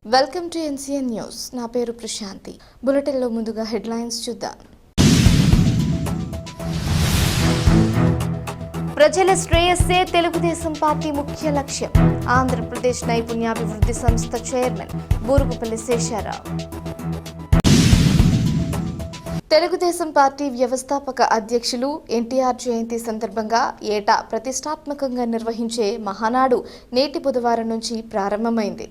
Welcome to NCN news. నా పేరు ప్రశాంతి. బులెటిన్లో ముందుగా హెడ్లైన్స్ చూద్దాం. ప్రజల శ్రేయస్సే తెలుగుదేశం పార్టీ ముఖ్య లక్ష్యం. ఆంధ్రప్రదేశ్ నైపుణ్యాభివృద్ధి సంస్థ చైర్మన్ బూరుగుపల్లి శేషారావు. తెలుగుదేశం పార్టీ వ్యవస్థాపక అధ్యక్షులు ఎన్టీఆర్ జయంతి సందర్భంగా ఏటా ప్రతిష్టాత్మకంగా నిర్వహించే మహానాడు నేటి బుధవారం నుంచి ప్రారంభమైంది.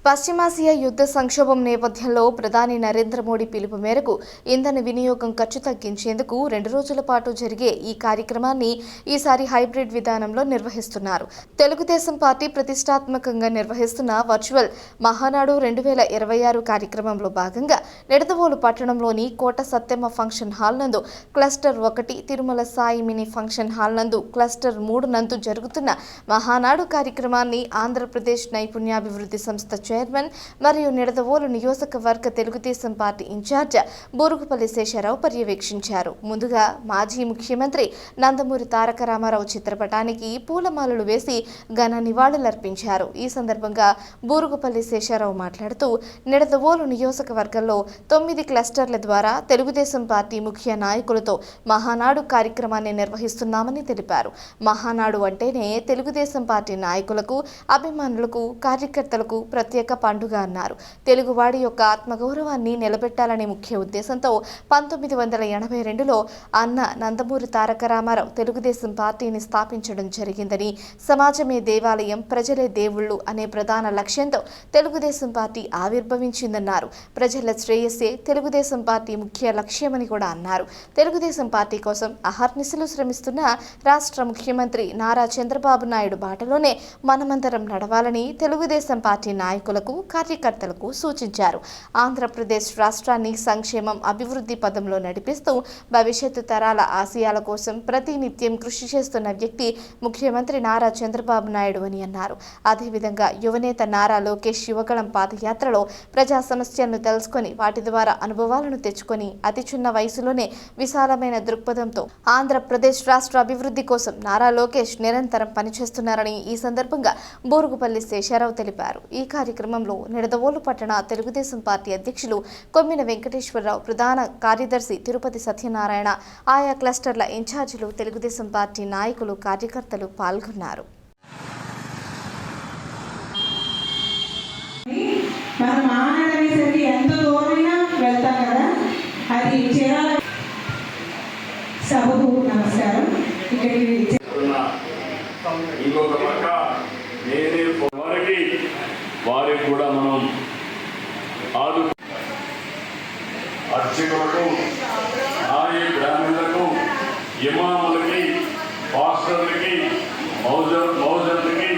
పశ్చిమాసియా యుద్ధ సంక్షోభం నేపథ్యంలో ప్రధాని నరేంద్ర మోడీ పిలుపు మేరకు ఇంధన వినియోగం ఖర్చు తగ్గించేందుకు 2 రోజుల పాటు జరిగే ఈ కార్యక్రమాన్ని ఈసారి హైబ్రిడ్ విధానంలో నిర్వహిస్తున్నారు. తెలుగుదేశం పార్టీ ప్రతిష్టాత్మకంగా నిర్వహిస్తున్న వర్చువల్ మహానాడు 2026 కార్యక్రమంలో భాగంగా నిడదవోలు పట్టణంలోని కోట సత్యమ్మ ఫంక్షన్ హాల్ నందు cluster 1, Tirumala Sai mini function hall నందు క్లస్టర్ 3 నందు జరుగుతున్న మహానాడు కార్యక్రమాన్ని ఆంధ్రప్రదేశ్ నైపుణ్యాభివృద్ధి సంస్థ చైర్మన్ మరియు నిడదవోలు నియోజకవర్గ తెలుగుదేశం పార్టీ ఇన్ఛార్జ్ బూరుగుపల్లి శేషారావు పర్యవేక్షించారు. ముందుగా మాజీ ముఖ్యమంత్రి నందమూరి తారక రామారావు చిత్రపటానికి పూలమాలలు వేసి ఘన నివాళులర్పించారు. ఈ సందర్భంగా బూరుగుపల్లి శేషారావు మాట్లాడుతూ నిడదవోలు నియోజకవర్గంలో 9 క్లస్టర్ల ద్వారా తెలుగుదేశం పార్టీ ముఖ్య నాయకులతో మహానాడు కార్యక్రమాన్ని నిర్వహిస్తున్నామని తెలిపారు. మహానాడు అంటేనే తెలుగుదేశం పార్టీ నాయకులకు, అభిమానులకు, కార్యకర్తలకు ప్రత్యేక పండుగ అన్నారు. తెలుగువాడి యొక్క ఆత్మగౌరవాన్ని నిలబెట్టాలనే ముఖ్య ఉద్దేశంతో 1982లో అన్న నందమూరి తారక రామారావు తెలుగుదేశం పార్టీని స్థాపించడం జరిగిందని, సమాజమే దేవాలయం, ప్రజలే దేవుళ్ళు అనే ప్రధాన లక్ష్యంతో తెలుగుదేశం పార్టీ ఆవిర్భవించిందన్నారు. ప్రజల శ్రేయస్సే తెలుగుదేశం పార్టీ ముఖ్య లక్ష్యమని కూడా అన్నారు. తెలుగుదేశం పార్టీ కోసం అహర్నిశలు శ్రమిస్తున్న రాష్ట్ర ముఖ్యమంత్రి నారా చంద్రబాబు నాయుడు బాటలోనే మనమందరం నడవాలని తెలుగుదేశం పార్టీ నాయకులకు, కార్యకర్తలకు సూచించారు. ఆంధ్రప్రదేశ్ రాష్ట్రాన్ని సంక్షేమం, అభివృద్ధి పదంలో నడిపిస్తూ భవిష్యత్తు తరాల ఆశయాల కోసం ప్రతినిత్యం కృషి చేస్తున్న వ్యక్తి ముఖ్యమంత్రి నారా చంద్రబాబు నాయుడు అని అన్నారు. అదేవిధంగా యువనేత నారా లోకేష్ యువగళం పాదయాత్రలో ప్రజా సమస్యలను తెలుసుకొని వాటి ద్వారా అనుభవాలను తెచ్చుకొని అతి చిన్న వయసులోనే విశాలమైన దృక్పథంతో ఆంధ్రప్రదేశ్ రాష్ట్ర అభివృద్ధి కోసం నారా లోకేష్ నిరంతరం పనిచేస్తున్నారని ఈ సందర్భంగా బూరుగుపల్లి శేషారావు తెలిపారు. ఈ కార్యక్రమంలో నిడదవోలు పట్టణ తెలుగుదేశం పార్టీ అధ్యక్షులు కొమ్మిన వెంకటేశ్వరరావు, ప్రధాన కార్యదర్శి తిరుపతి సత్యనారాయణ, ఆయా క్లస్టర్ల ఇన్ఛార్జీలు, తెలుగుదేశం పార్టీ నాయకులు, కార్యకర్తలు పాల్గొన్నారు. వారికి కూడా మనం అర్చకులకు, ఆయా గ్రామీణులకు, ఇమాములకి, పాస్టర్లకి, మౌజర్లకి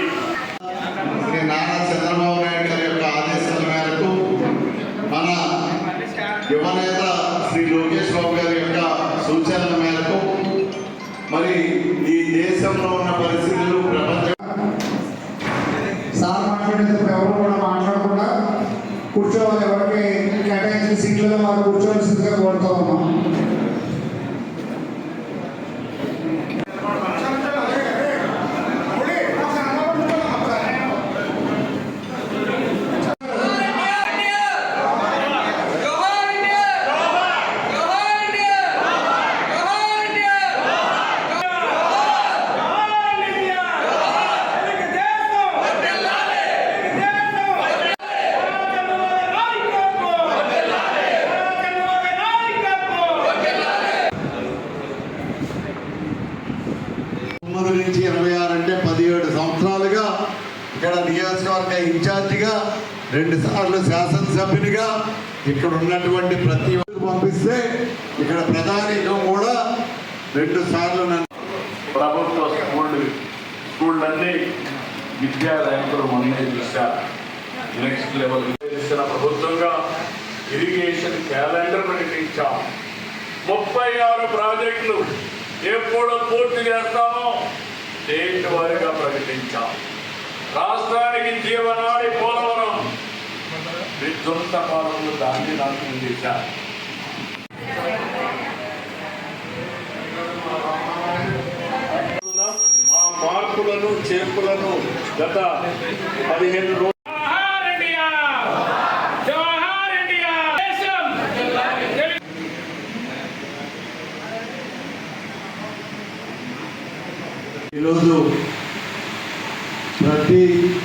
నారా చంద్రబాబు నాయుడు గారి యొక్క ఆదేశాల మేరకు మన యువనేత శ్రీ లోకేష్ బాబు గారి యొక్క సూచనల మేరకు మరి ఈ దేశంలో ఉన్న పరిస్థితులు ప్రపంచం ఎవరు కూడా మాట్లాడకుండా కూర్చోవాలి. ఎవరికి కేటాయించిన సీట్లలో వారు కూర్చోవలసిందిగా కోరుతూ ఉన్నాం. నుంచి 26 అంటే 17 సంవత్సరాలుగా ఇక్కడ నియోజకవర్గ ఇన్ఛార్జిగా, 2 సార్లు శాసనసభ్యునిగా ఇక్కడ ఉన్నటువంటి ప్రతి ఒక్కరికి పంపిస్తే ఇక్కడ ప్రధానిగా కూడా 2 సార్లు ప్రభుత్వ స్కూళ్ళన్నీ విద్యా ర్యాంకులు మొన్నే చూశారు. నెక్స్ట్ లెవెల్ ఇచ్చిన ప్రభుత్వంగా ఇరిగేషన్ క్యాలెండర్ ప్రకటించాం. 36 ప్రాజెక్టులు ఎప్పుడు పూర్తి చేస్తామో స్టేట్ వారిగా ప్రకటించాం. రాష్ట్రానికి జీవనాడి పోలవరం విధ్వంస కాలంలో దాన్ని నాశనం చేశారు. ఆ మార్పులను చేర్పులను గత 15 రోజులు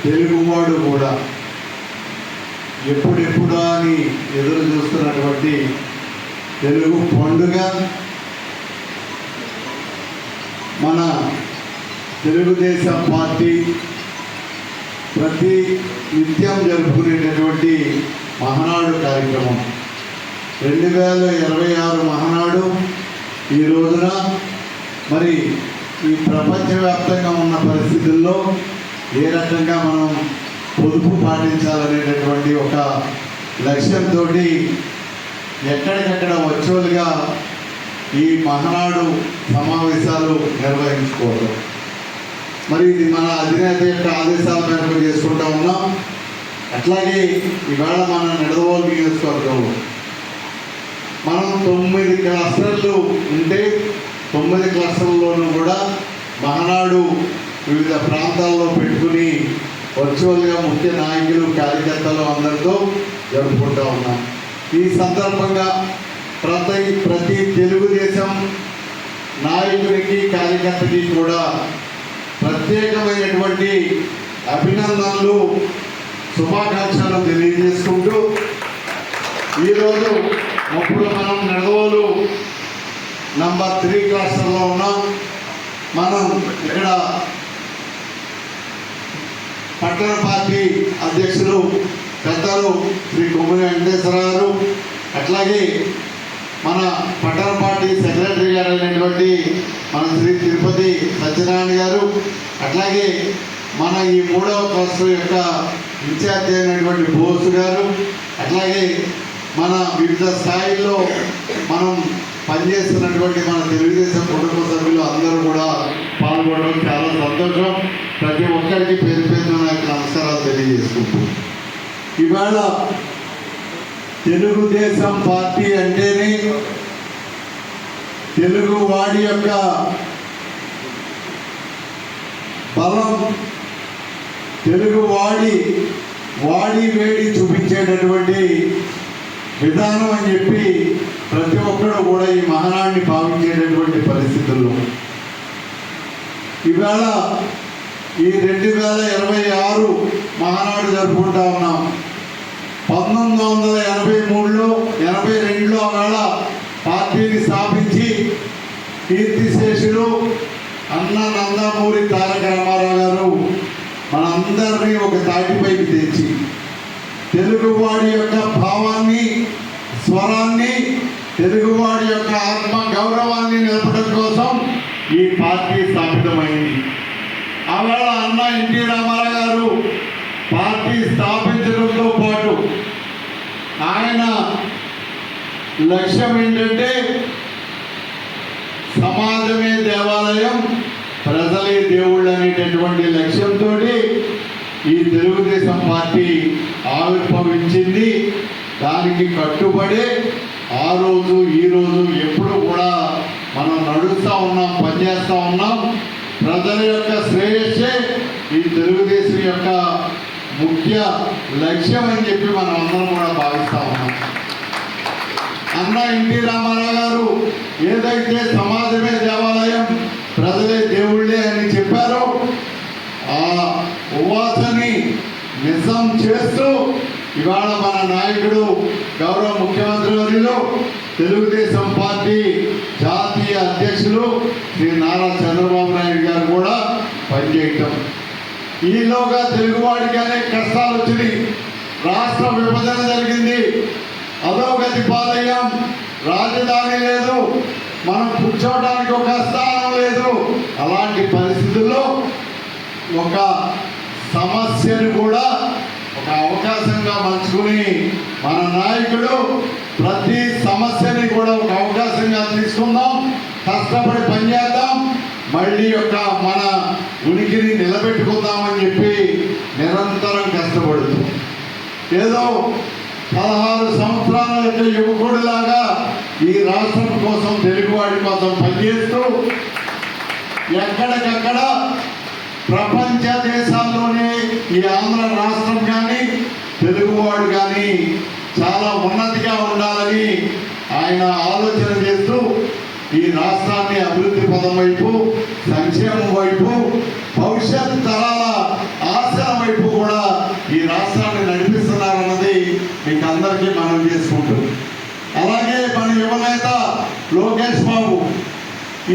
తెలుగువాడు కూడా ఎప్పుడెప్పుడా అని ఎదురు చూస్తున్నటువంటి తెలుగు పండుగ మన తెలుగుదేశం పార్టీ ప్రతి నిత్యం జరుపుకునేటటువంటి మహానాడు కార్యక్రమం 2026 మహానాడు ఈ రోజున మరి ఈ ప్రపంచవ్యాప్తంగా ఉన్న పరిస్థితుల్లో ఏ రకంగా మనం పొదుపు పాటించాలనేటటువంటి ఒక లక్ష్యంతో ఎక్కడికక్కడ వర్చువల్గా ఈ మహానాడు సమావేశాలు నిర్వహించుకోవడం మరి ఇది మన అధినేత యొక్క ఆదేశాల మేరకు చేసుకుంటా ఉన్నాం. అట్లాగే ఇవాళ మన నిడదవోలు నియోజకవర్గంలో మనం 9 క్లస్టర్లు ఉంటే 9 క్లస్టర్లలోనూ కూడా మహానాడు వివిధ ప్రాంతాల్లో పెట్టుకుని వర్చువల్గా ముఖ్య నాయకులు కార్యకర్తలు అందరితో జరుపుకుంటూ ఉన్నాం. ఈ సందర్భంగా ప్రతి తెలుగుదేశం నాయకునికి కార్యకర్తకి కూడా ప్రత్యేకమైనటువంటి అభినందనలు శుభాకాంక్షలు తెలియజేసుకుంటూ ఈరోజు అప్పుడు మనం నిడదవోలు నంబర్ 3 క్లస్టర్లో ఉన్నాం. మనం ఇక్కడ పట్టణ పార్టీ అధ్యక్షులు పెద్దలు శ్రీ కొమ్మూరి వెంకటేశ్వరరావు గారు, అట్లాగే మన పట్టణ పార్టీ సెక్రటరీ గారు అయినటువంటి మన శ్రీ తిరుపతి సత్యనారాయణ గారు, అట్లాగే మన ఈ 3వ క్లస్టర్ యొక్క ఇన్ఛార్జ్ అయినటువంటి బోస్ గారు, అట్లాగే మన వివిధ స్థాయిల్లో మనం పనిచేస్తున్నటువంటి మన తెలుగుదేశం కుటుంబ సభ్యులు అందరూ కూడా పాల్గొనడం చాలా సంతోషం. ప్రతి ఒక్కరికి పేరు పేరున నాకు నమస్కారాలు తెలియజేసుకుంటూ ఇవాళ తెలుగుదేశం పార్టీ అంటేనే తెలుగు వాడి యొక్క బలం, తెలుగు వాడి వేడి చూపించేటటువంటి విధానం అని చెప్పి ప్రతి ఒక్కరు కూడా ఈ మహానాడిని భావించేటటువంటి పరిస్థితుల్లో ఇవాళ ఈ 2026 మహానాడు జరుపుకుంటా ఉన్నాం. 1983లో 82లో వేళ పార్టీని స్థాపించి కీర్తిశేషులు అన్న నందమూరి తారక రామారావు గారు మనందరినీ ఒక తాటిపైకి తెచ్చి తెలుగువాడి యొక్క భావాన్ని, స్వరాన్ని, తెలుగువాడి యొక్క ఆత్మ గౌరవాన్ని నిలపడం కోసం ఈ పార్టీ స్థాపితమైంది. ఆవేళ అన్న ఎన్టీ రామారావు గారు పార్టీ స్థాపించడంతో పాటు ఆయన లక్ష్యం ఏంటంటే సమాజమే దేవాలయం, ప్రజలే దేవుళ్ళు అనేటటువంటి లక్ష్యంతో ఈ తెలుగుదేశం పార్టీ ఆవిర్భవించింది. దానికి కట్టుబడి ఆ రోజు ఈ రోజు ఎప్పుడు కూడా మనం నడుస్తూ ఉన్నాం, పనిచేస్తూ ఉన్నాం. ప్రజల యొక్క శ్రేయస్సే ఈ తెలుగుదేశం యొక్క ముఖ్య లక్ష్యం అని చెప్పి మనం అందరం కూడా భావిస్తూ ఉన్నాం. అన్న ఎన్టీ రామారావు గారు ఏదైతే సమాజమే దేవాలయం, ప్రజలే దేవుళ్ళే అని చెప్పారో ఆ ఉవాసని నిజం చేస్తూ ఇవాళ మన నాయకుడు గౌరవ ముఖ్యమంత్రి వర్యులు తెలుగుదేశం పార్టీ జాతీయ అధ్యక్షులు శ్రీ నారా చంద్రబాబు నాయుడు గారు కూడా పనిచేయటం. ఈలోగా తెలుగువాడికి అనేక కష్టాలు వచ్చినాయి. రాష్ట్ర విభజన జరిగింది, అధోగతి పాలయ్యాం, రాజధాని లేదు, మనం కూర్చోవడానికి ఒక స్థానం లేదు. అలాంటి పరిస్థితుల్లో ఒక సమస్యను కూడా ఒక అవకాశంగా మలుచుకుని మన నాయకుడు ప్రతి సమస్యని కూడా ఒక అవకాశంగా తీసుకుందాం, కష్టపడి పనిచేద్దాం, మళ్ళీ యొక్క మన ఉనికిని నిలబెట్టుకుందామని చెప్పి నిరంతరం కష్టపడుతూ ఏదో 16 సంవత్సరాల యొక్క యువకుడిలాగా ఈ రాష్ట్రం కోసం, తెలుగువాడి కోసం పనిచేస్తూ ఎక్కడికక్కడ ప్రపంచ దేశాల్లోనే ఈ ఆంధ్ర రాష్ట్రం కానీ తెలుగువాడు కానీ చాలా ఉన్నతిగా ఉండాలని ఆయన ఆలోచన చేస్తూ ఈ రాష్ట్రాన్ని అభివృద్ధి పదం వైపు, సంక్షేమం వైపు, భవిష్యత్ తరాల ఆశల వైపు వైపు కూడా ఈ రాష్ట్రాన్ని నడిపిస్తున్నారన్నది మీకు అందరికీ మనం చేసుకుంటాం. అలాగే మన యువనేత లోకేష్ బాబు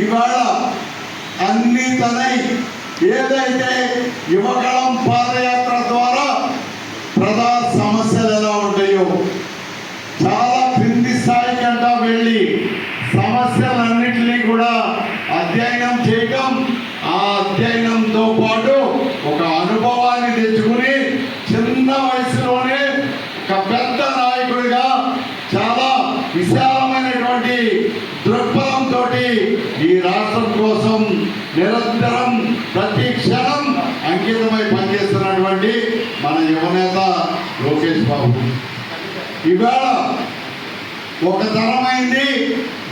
ఇవాళ అన్ని తనై ఏదైతే యువగళం పాదయాత్ర ద్వారా ప్రజా సమస్యలు ఎలా ఉంటాయో చాలా క్రింది స్థాయి కంటా వెళ్ళి సమస్యలన్నింటినీ కూడా అధ్యయనం చేయడం, ఆ అధ్యయనంతో పాటు ఒక అనుభవాన్ని తెచ్చుకుని చిన్న వయసులోనే ఒక పెద్ద నాయకుడిగా చాలా విశాలమైనటువంటి దృక్పథంతో ఈ రాష్ట్రం కోసం నిరంతరం ప్రతి క్షణం అంకితమై పనిచేస్తున్నటువంటి మన యువనేత లోకేష్ బాబు ఇవాళ ఒక తరం అయింది,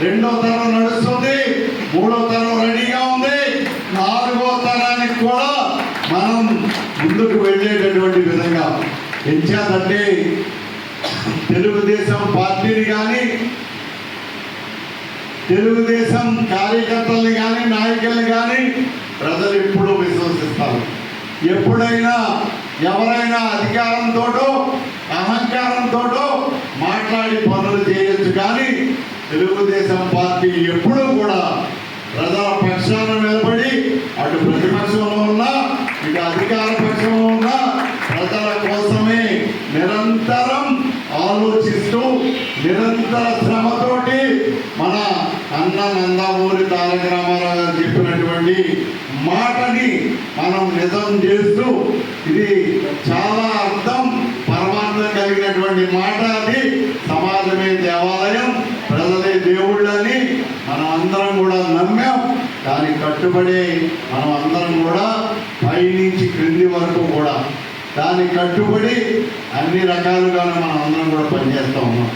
రెండో తరం నడుస్తుంది, మూడో తరం రెడీగా ఉంది, నాలుగో తరానికి కూడా మనం ముందుకు వెళ్ళేటటువంటి విధంగా ఎంచేతంటే తెలుగుదేశం పార్టీని కానీ తెలుగుదేశం కార్యకర్తల్ని కానీ నాయకుల్ని కానీ ప్రజలు ఎప్పుడూ విశ్వసిస్తారు. ఎప్పుడైనా ఎవరైనా అధికారంతో అహంకారంతో మాట్లాడి పనులు చేయొచ్చు, కానీ తెలుగుదేశం పార్టీ ఎప్పుడూ కూడా ప్రజల పక్షాన నిలబడి అటు ప్రతిపక్షంలో ఉన్నా ఇటు అధికార పక్షంలో ఉన్నా ప్రజల కోసమే నిరంతరం ఆలోచిస్తూ నిరంతర శ్రమతోటి మన అన్న నందమూరి తారక రామారావు గారు చెప్పినటువంటి మాటని మనం నిజం చేస్తూ ఇది చాలా అర్థం పరమార్థం కలిగినటువంటి మాట. అది సమాజమే దేవాలయం, ప్రజలే దేవుళ్ళని మనం అందరం కూడా నమ్మాం. దానికి కట్టుబడి మనం అందరం కూడా పైనుంచి క్రింది వరకు కూడా దానికి కట్టుబడి అన్ని రకాలుగా మనం అందరం కూడా పనిచేస్తూ ఉన్నాం.